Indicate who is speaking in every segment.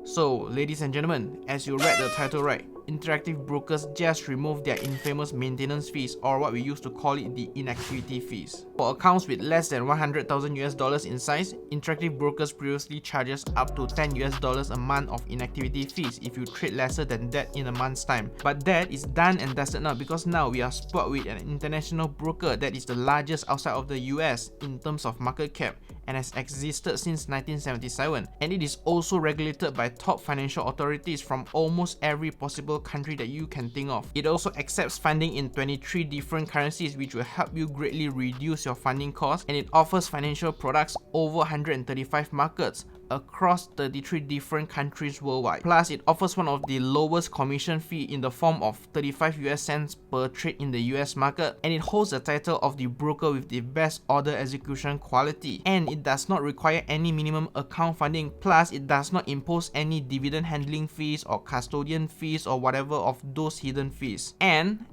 Speaker 1: So, ladies and gentlemen, as you read the title right, Interactive Brokers just removed their infamous maintenance fees, or what we used to call it the inactivity fees. For accounts with less than 100,000 US dollars in size, Interactive Brokers previously charges up to 10 US dollars a month of inactivity fees if you trade lesser than that in a month's time. But that is done and dusted now, because now we are spot with an international broker that is the largest outside of the US in terms of market cap and has existed since 1977, and it is also regulated by top financial authorities from almost every possible country that you can think of. It also accepts funding in 23 different currencies, which will help you greatly reduce your funding costs, and it offers financial products over 135 markets across 33 different countries worldwide. Plus, it offers one of the lowest commission fee in the form of 35 US cents per trade in the US market, and it holds the title of the broker with the best order execution quality, and it does not require any minimum account funding. Plus, it does not impose any dividend handling fees or custodian fees or whatever of those hidden fees. And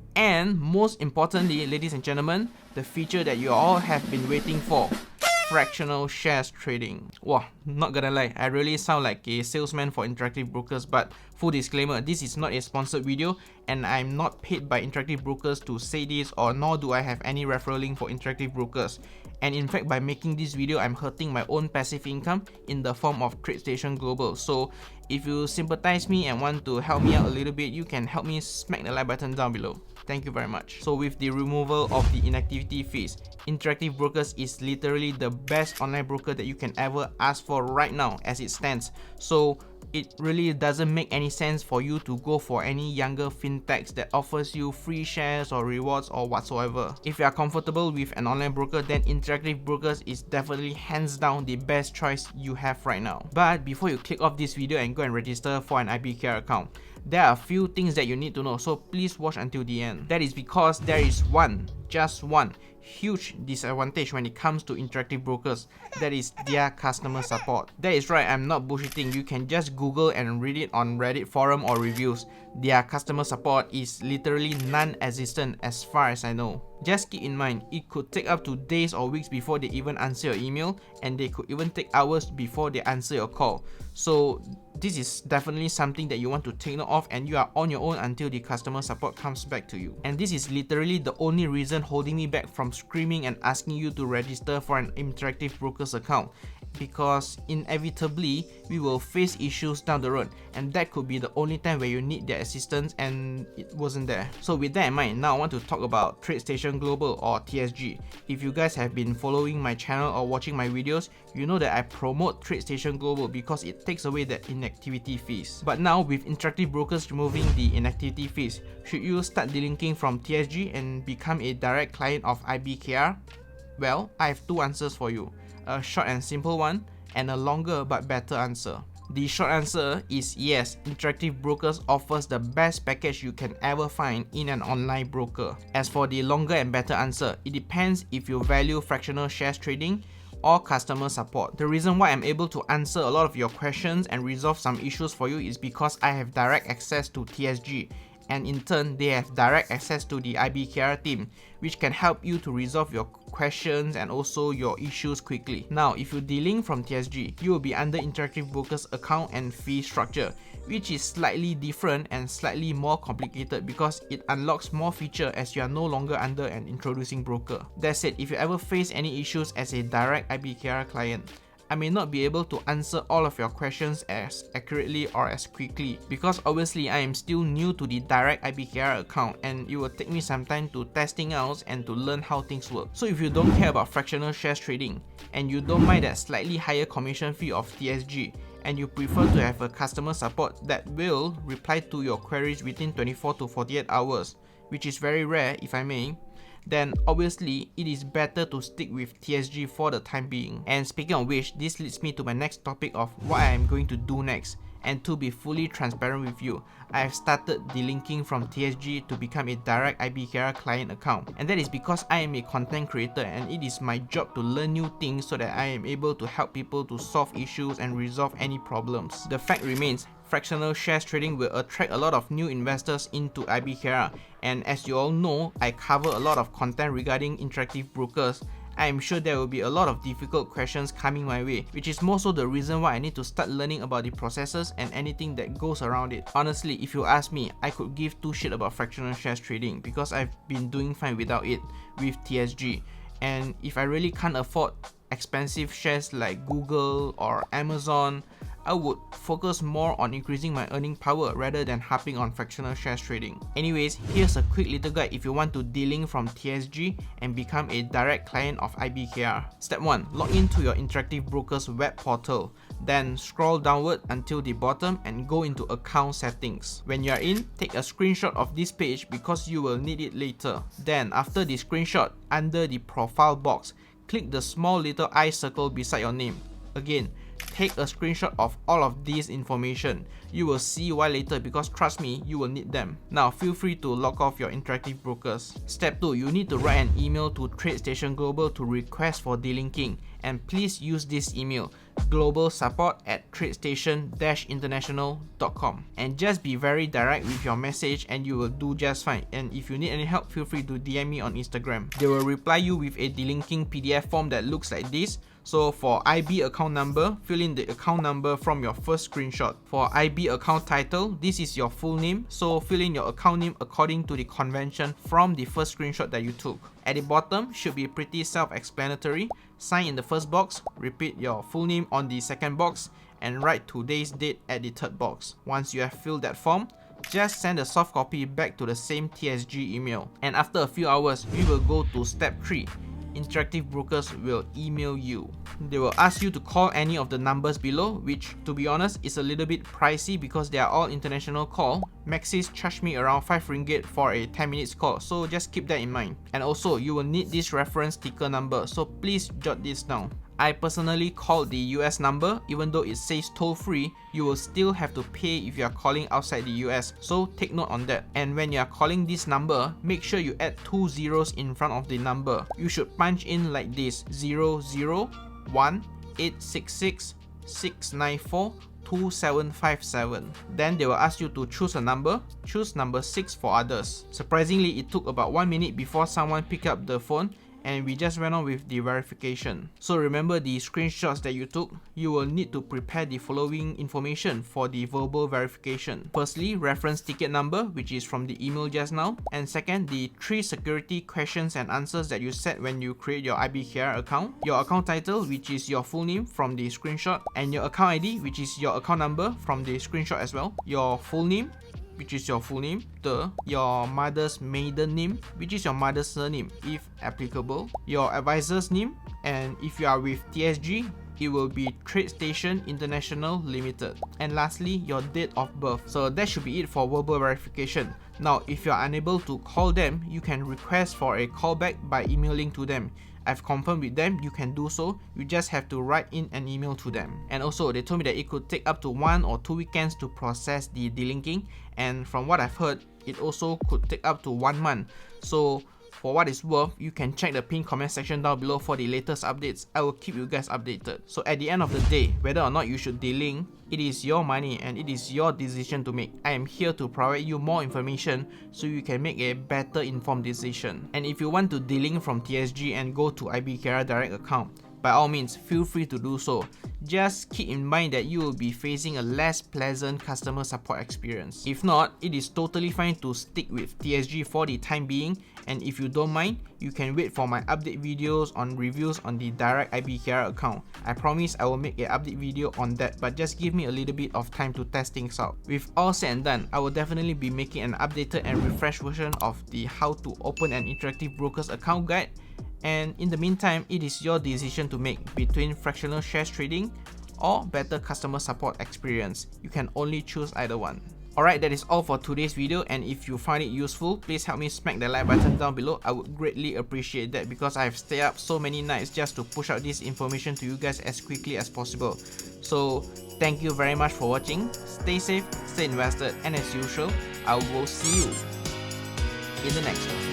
Speaker 1: most importantly, ladies and gentlemen, the feature that you all have been waiting for: fractional shares trading. Wow, not gonna lie, I really sound like a salesman for Interactive Brokers, but full disclaimer, this is not a sponsored video and I'm not paid by Interactive Brokers to say this, or nor do I have any referral link for Interactive Brokers. And in fact, by making this video, I'm hurting my own passive income in the form of TradeStation Global. So if you sympathize me and want to help me out a little bit, you can help me smack the like button down below. Thank you very much. So with the removal of the inactivity fees, Interactive Brokers is literally the best online broker that you can ever ask for right now as it stands. So it really doesn't make any sense for you to go for any younger fintechs that offers you free shares or rewards or whatsoever. If you are comfortable with an online broker, then Interactive Brokers is definitely hands down the best choice you have right now. But before you click off this video and go and register for an IBKR account, there are a few things that you need to know, so please watch until the end. That is because there is just one huge disadvantage when it comes to Interactive Brokers, that is their customer support. That is right, I'm not bullshitting. You can just Google and read it on Reddit forum or reviews. Their customer support is literally non-existent as far as I know. Just keep in mind, it could take up to days or weeks before they even answer your email, and they could even take hours before they answer your call. So this is definitely something that you want to take note of, and you are on your own until the customer support comes back to you. And this is literally the only reason holding me back from screaming and asking you to register for an Interactive Brokers account, because inevitably we will face issues down the road, and that could be the only time where you need their assistance and it wasn't there. So with that in mind, now I want to talk about TradeStation Global, or TSG. If you guys have been following my channel or watching my videos, you know that I promote TradeStation Global because it takes away the inactivity fees. But now with Interactive Brokers removing the inactivity fees, should you start delinking from TSG and become a direct client of IBKR? Well, I have two answers for you. A short and simple one, and a longer but better answer. The short answer is yes, Interactive Brokers offers the best package you can ever find in an online broker. As for the longer and better answer, it depends if you value fractional shares trading or customer support. The reason why I'm able to answer a lot of your questions and resolve some issues for you is because I have direct access to TSG, and in turn they have direct access to the IBKR team, which can help you to resolve your questions and also your issues quickly. Now, if you delink from TSG, you will be under Interactive Brokers account and fee structure, which is slightly different and slightly more complicated because it unlocks more feature as you are no longer under an introducing broker. That said, if you ever face any issues as a direct IBKR client, I may not be able to answer all of your questions as accurately or as quickly, because obviously I am still new to the direct IBKR account and it will take me some time to testing out and to learn how things work. So if you don't care about fractional shares trading and you don't mind that slightly higher commission fee of TSG, and you prefer to have a customer support that will reply to your queries within 24 to 48 hours, which is very rare if I may, then obviously it is better to stick with TSG for the time being. And speaking of which, this leads me to my next topic of what I am going to do next. And to be fully transparent with you, I have started delinking from TSG to become a direct IBKR client account. And that is because I am a content creator and it is my job to learn new things so that I am able to help people to solve issues and resolve any problems. The fact remains, fractional shares trading will attract a lot of new investors into IBKR, and as you all know, I cover a lot of content regarding Interactive Brokers, I am sure there will be a lot of difficult questions coming my way, which is more so the reason why I need to start learning about the processes and anything that goes around it. Honestly, if you ask me, I could give two shit about fractional shares trading because I've been doing fine without it with TSG. And if I really can't afford expensive shares like Google or Amazon, I would focus more on increasing my earning power rather than harping on fractional shares trading. Anyways, here's a quick little guide if you want to delink from TSG and become a direct client of IBKR. Step 1. Log into your Interactive Brokers web portal. Then scroll downward until the bottom and go into account settings. When you are in, take a screenshot of this page because you will need it later. Then after the screenshot, under the profile box, click the small little eye circle beside your name. Again, take a screenshot of all of this information. You will see why later because trust me, you will need them. Now feel free to log off your Interactive Brokers. Step 2. You need to write an email to TradeStation Global to request for delinking, and please use this email, globalsupport@tradestation-international.com, and just be very direct with your message and you will do just fine. And if you need any help, feel free to DM me on Instagram. They will reply you with a delinking PDF form that looks like this. So for IB account number, fill in the account number from your first screenshot. For IB account title, this is your full name, so fill in your account name according to the convention from the first screenshot that you took. At the bottom should be pretty self-explanatory. Sign in the first box, repeat your full name on the second box, and write today's date at the third box. Once you have filled that form, just send a soft copy back to the same TSG email. And after a few hours, we will go to step 3. Interactive Brokers will email you. They will ask you to call any of the numbers below, which to be honest is a little bit pricey because they are all international call. Maxis charged me around 5 ringgit for a 10 minutes call, so just keep that in mind. And also, you will need this reference ticker number, so please jot this down. I personally called the US number. Even though it says toll free, you will still have to pay if you are calling outside the US, so take note on that. And when you are calling this number, make sure you add 2 zeros in front of the number. You should punch in like this: 001-866-694-2757. Then they will ask you to choose a number. Choose number 6 for others. Surprisingly, it took about 1 minute before someone picked up the phone, and we just went on with the verification. So remember the screenshots that you took, you will need to prepare the following information for the verbal verification. Firstly, reference ticket number, which is from the email just now. And second, the 3 security questions and answers that you set when you create your IBKR account. Your account title, which is your full name from the screenshot. And your account ID, which is your account number from the screenshot as well. Your full name, which is your full name, your mother's maiden name, which is your mother's surname if applicable, your advisor's name, and if you are with TSG, it will be TradeStation International Limited. And lastly, your date of birth. So that should be it for verbal verification. Now, if you are unable to call them, you can request for a callback by emailing to them. I've confirmed with them, you can do so. You just have to write in an email to them. And also, they told me that it could take up to 1 or 2 weekends to process the delinking. And from what I've heard, it also could take up to 1 month. So for what it's worth, you can check the pinned comment section down below for the latest updates. I will keep you guys updated. So at the end of the day, whether or not you should delink, it is your money and it is your decision to make. I am here to provide you more information so you can make a better informed decision. And if you want to delink from TSG and go to IBKR direct account, by all means, feel free to do so. Just keep in mind that you will be facing a less pleasant customer support experience. If not, it is totally fine to stick with TSG for the time being, and if you don't mind, you can wait for my update videos on reviews on the direct IBKR account. I promise I will make an update video on that, but just give me a little bit of time to test things out. With all said and done, I will definitely be making an updated and refreshed version of the how to open an Interactive Brokers account guide. And in the meantime, it is your decision to make between fractional shares trading or better customer support experience. You can only choose either one. Alright, that is all for today's video, and if you find it useful, please help me smack the like button down below. I would greatly appreciate that because I've stayed up so many nights just to push out this information to you guys as quickly as possible. So thank you very much for watching. Stay safe, stay invested, and as usual, I will see you in the next one.